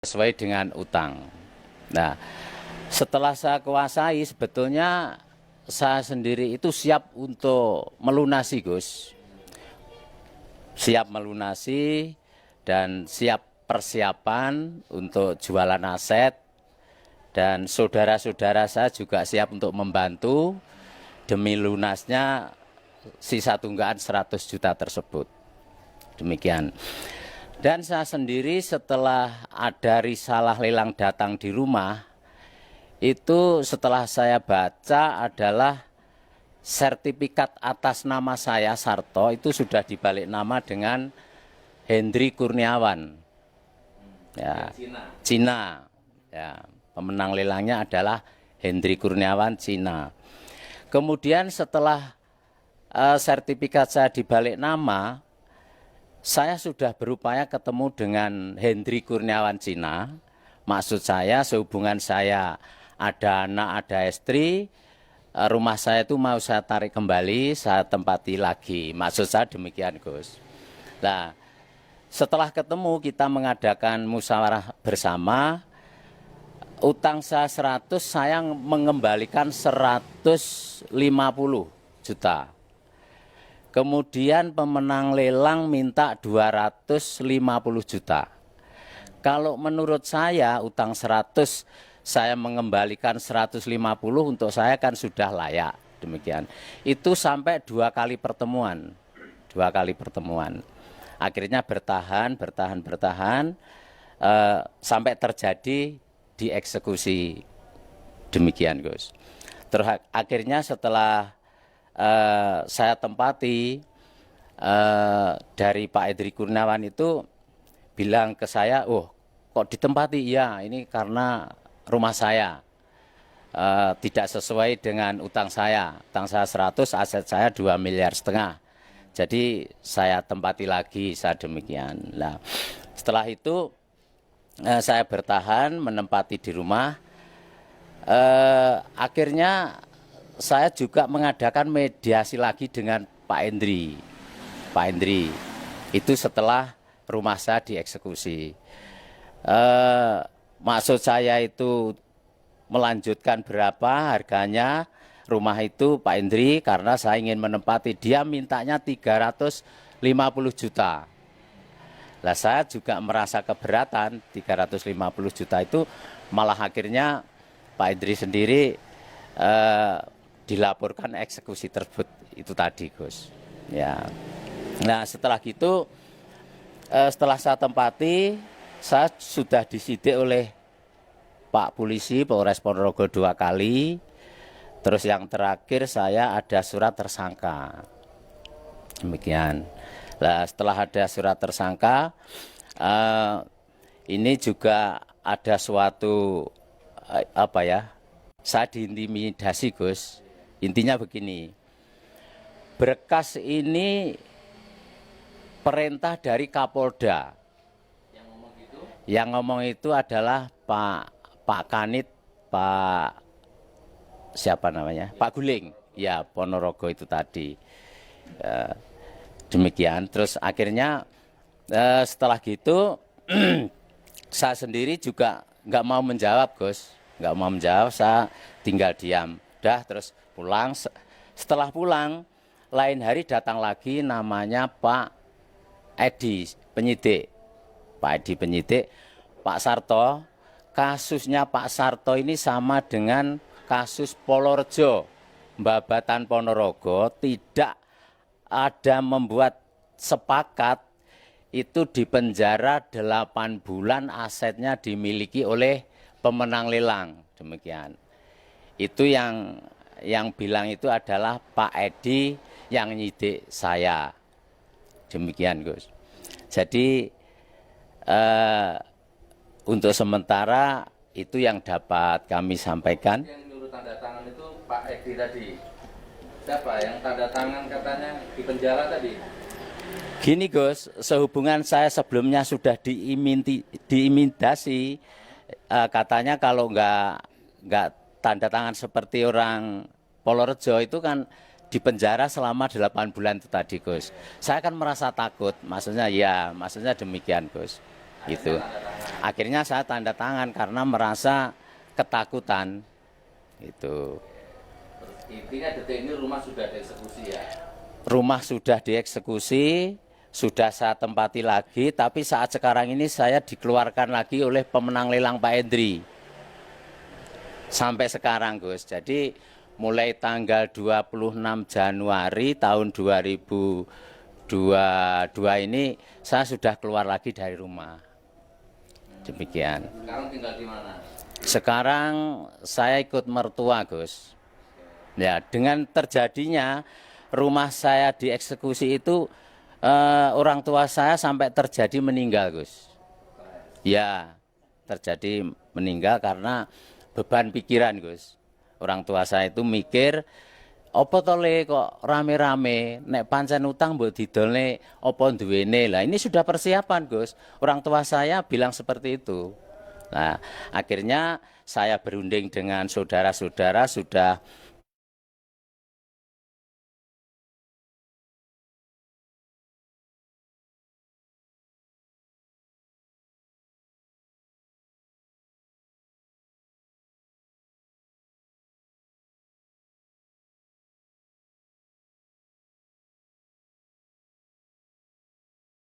sesuai dengan utang. Nah, setelah saya kuasai, sebetulnya saya sendiri itu siap untuk melunasi, Gus. Siap melunasi dan siap persiapan untuk jualan aset. Dan saudara-saudara saya juga siap untuk membantu demi lunasnya sisa tunggakan 100 juta tersebut. Demikian. Dan saya sendiri setelah ada risalah lelang datang di rumah, itu setelah saya baca adalah sertifikat atas nama saya Sarto itu sudah dibalik nama dengan Hendri Kurniawan. Ya, Cina. Ya, pemenang lelangnya adalah Hendri Kurniawan Cina. Kemudian setelah sertifikat saya dibalik nama, saya sudah berupaya ketemu dengan Hendri Kurniawan Cina. Maksud saya sehubungan saya ada anak, ada istri, rumah saya itu mau saya tarik kembali, saya tempati lagi. Maksud saya demikian, Gus. Nah, setelah ketemu kita mengadakan musyawarah bersama, utang saya 100, saya mengembalikan 150 juta. Kemudian pemenang lelang minta 250 juta. Kalau menurut saya utang 100 saya mengembalikan 150 untuk saya kan sudah layak. Demikian. Itu sampai 2 kali pertemuan. 2 kali pertemuan. Akhirnya bertahan sampai terjadi dieksekusi. Demikian, Gus. Terus akhirnya setelah saya tempati dari Pak Hendri Kurniawan itu bilang ke saya, oh kok ditempati? Ya ini karena rumah saya tidak sesuai dengan utang saya 100, aset saya 2,5 miliar. Jadi saya tempati lagi, saya demikian. Nah, setelah itu saya bertahan menempati di rumah. Akhirnya saya juga mengadakan mediasi lagi dengan Pak Hendri. Pak Hendri itu setelah rumah saya dieksekusi. Maksud saya itu melanjutkan berapa harganya rumah itu Pak Hendri, karena saya ingin menempati. Dia mintanya 350 juta. Lah saya juga merasa keberatan 350 juta itu, malah akhirnya Pak Hendri sendiri dilaporkan eksekusi tersebut itu tadi, Gus. Ya. Nah, setelah gitu setelah saya tempati, saya sudah disidik oleh Pak Polisi Polres Ponorogo 2 kali. Terus yang terakhir saya ada surat tersangka. Demikian. Nah, setelah ada surat tersangka, ini juga ada suatu saya diintimidasi, Gus. Intinya begini, berkas ini perintah dari Kapolda. Yang ngomong itu adalah Pak Kanit, Pak siapa namanya? Pak Guling. Ya, Ponorogo itu tadi. Demikian. Terus akhirnya setelah gitu saya sendiri juga nggak mau menjawab, Gus. Nggak mau menjawab, saya tinggal diam. Udah, terus pulang. Setelah pulang, lain hari datang lagi namanya Pak Edi penyidik. Pak Edi penyidik, Pak Sarto, kasusnya Pak Sarto ini sama dengan kasus Polorejo, Babatan Ponorogo, tidak ada membuat sepakat itu dipenjara 8 bulan, asetnya dimiliki oleh pemenang lelang. Demikian. Itu yang bilang itu adalah Pak Edi yang nyidik saya. Demikian, Gus. Jadi untuk sementara itu yang dapat kami sampaikan. Yang nyuruh tanda tangan itu Pak Edi tadi. Siapa yang tanda tangan katanya di penjara tadi? Gini, Gus, sehubungan saya sebelumnya sudah diimitasi, katanya kalau nggak tanda tangan seperti orang Polorejo itu kan di penjara selama 8 bulan itu tadi, Gus. Saya kan merasa takut, maksudnya demikian, Gus. gitu. Akhirnya saya tanda tangan karena merasa ketakutan itu. Intinya detik ini rumah sudah dieksekusi ya. Rumah sudah dieksekusi, sudah saya tempati lagi, tapi saat sekarang ini saya dikeluarkan lagi oleh pemenang lelang Pak Hendri. Sampai sekarang Gus. Jadi mulai tanggal 26 Januari tahun 2022 ini saya sudah keluar lagi dari rumah. Demikian. Sekarang tinggal di mana? Sekarang saya ikut mertua Gus. Ya, dengan terjadinya rumah saya dieksekusi itu orang tua saya sampai terjadi meninggal Gus. Ya, terjadi meninggal karena beban pikiran Gus. Orang tua saya itu mikir, apa tole kok rame-rame, nek pancen utang mbok didolne apa duwene. Lah ini sudah persiapan Gus. Orang tua saya bilang seperti itu. Nah, akhirnya saya berunding dengan saudara-saudara sudah